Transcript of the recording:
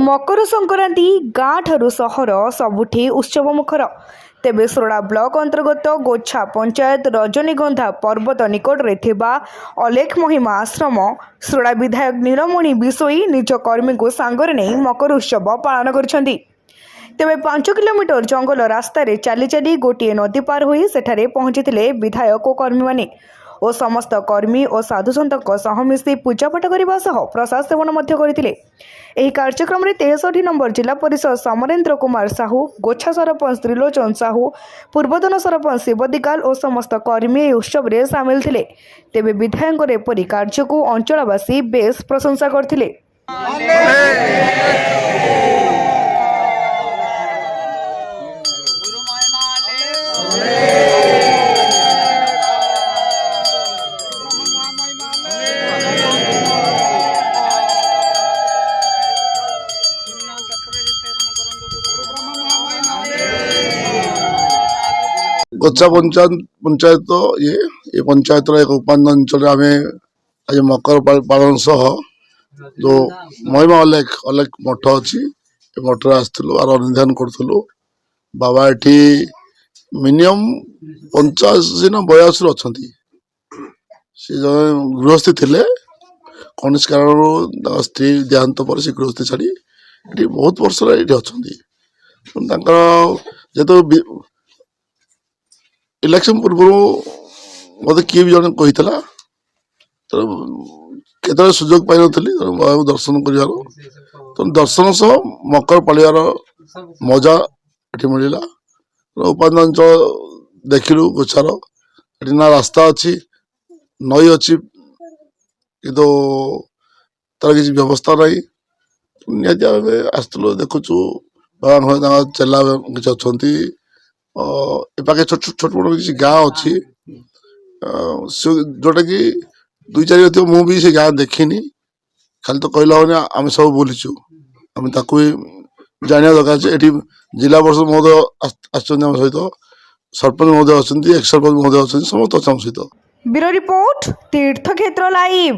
मकर संक्रांति गाँ ठारू सहर सबुठी उत्सव मुखर। तेबे सोरडा ब्लॉक अंतर्गत गोछा पंचायत रजनीगंधा पर्वत निकट रे थिबा अलेख महिमा आश्रम सोरडा विधायक नीलमणि बिशोई निज कर्मी को सांगरे नहीं मकर उत्सव पालन करछंती। तेबे 5 किलोमीटर जंगल रास्ता रे चली चली गोटे नदी पार होई सेठारे पहुंचीथिले विधायक और कर्मी माने और समस्त कर्मी और साधुसंतक सह मिसी पूजापाठ करने सह प्रसाद सेवन करथिले। एही कार्यक्रम रे 63 नंबर जिला परिषद समरेंद्र कुमार साहू, गोछा सरपंच त्रिलोचन साहू, पूर्वतन सरपंच शिवदिगाल और समस्त कर्मी ए उत्सव रे सामिल थिले। तेबे विधायक एपरी कार्य को अंचलवासी बेस प्रशंसा करथिले। गोछा पंचायत ये पंचायत एक उपान्य अंचल आम आज मकर पालन सह जो महिमा अलेख अलेख मठ अच्छी मठर आसलु आर अनुधान करूँ। बाबा ये मिनिमम 85 ना 82 अच्छा सी जन गृहस्थी थे कौन कारण स्त्री देहांत पर से गृहस्थी छाड़ी ये बहुत वर्ष ये अच्छा जेहेतु इलेक्शन पूर्व मत किए भी जन कही केत सुजोग पाई नी बाबा दर्शन कर दर्शन सह मकर पालियार मजा ये मिलला। उपान्य अंचल देखिलु गोछार ये ना रास्ता अच्छी नई अच्छी कि तार किसी व्यवस्था नहीं निहती आसलु देखुचु बाबा चेला किसी अच्छा पाखे छोट छोट मोट किसी गाँ अच्छी जोटा कि 2-4 मुझे से गाँ देखनी खाली तो कहला होनी आम सब बुलीचु आम जाना दरकार ये जिला परिषद महोदय आम सहित सरपंच महोदय अच्छा एक्स सरपंच महोदय अच्छा समस्त अच्छा सहित। ब्यूरो रिपोर्ट तीर्थक्षेत्र लाइव।